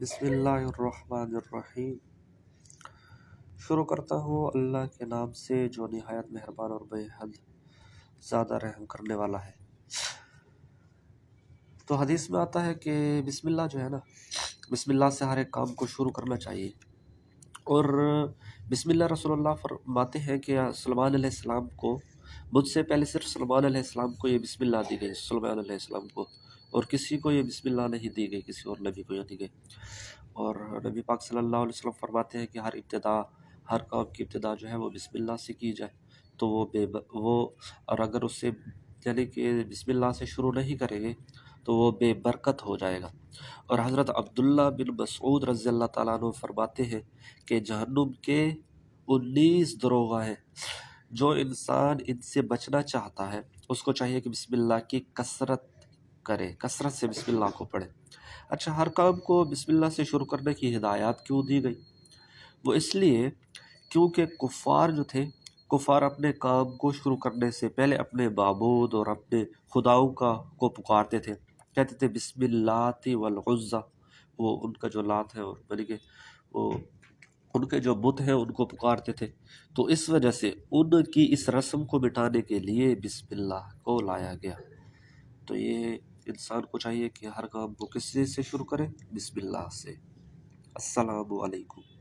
بسم اللہ الرحمن الرحیم۔ شروع کرتا ہوں اللہ کے نام سے جو نہایت مہربان اور بے حد زیادہ رحم کرنے والا ہے۔ تو حدیث میں آتا ہے کہ بسم اللہ جو ہے نا، بسم اللہ سے ہر ایک کام کو شروع کرنا چاہیے۔ اور بسم اللہ رسول اللہ فرماتے ہیں کہ سلیمان علیہ السلام کو، مجھ سے پہلے صرف سلیمان علیہ السلام کو یہ بسم اللہ دی گئی، سلیمان علیہ السلام کو، اور کسی کو یہ بسم اللہ نہیں دی گئی، کسی اور نبی کو یہ دی گئی۔ اور نبی پاک صلی اللہ علیہ وسلم فرماتے ہیں کہ ہر کام کی ابتدا جو ہے وہ بسم اللہ سے کی جائے تو وہ اور اگر اس سے یعنی کہ بسم اللہ سے شروع نہیں کریں گے تو وہ بے برکت ہو جائے گا۔ اور حضرت عبداللہ بن مسعود رضی اللہ تعالیٰ عنہ فرماتے ہیں کہ جہنم کے 19 دروغ ہیں، جو انسان ان سے بچنا چاہتا ہے اس کو چاہیے کہ بسم اللہ کی کثرت کرے، کثرت سے بسم اللہ کو پڑھے۔ اچھا، ہر کام کو بسم اللہ سے شروع کرنے کی ہدایات کیوں دی گئی؟ وہ اس لیے کیونکہ کفار جو تھے، کفار اپنے کام کو شروع کرنے سے پہلے اپنے معبود اور اپنے خداؤں کو پکارتے تھے، کہتے تھے بسم اللہ والعزی، وہ ان کا جو لات ہے اور بلکہ کہ وہ ان کے جو بت ہیں ان کو پکارتے تھے۔ تو اس وجہ سے ان کی اس رسم کو مٹانے کے لیے بسم اللہ کو لایا گیا۔ تو یہ انسان کو چاہیے کہ ہر کام کو کس سے شروع کرے؟ بسم اللہ سے۔ السلام علیکم۔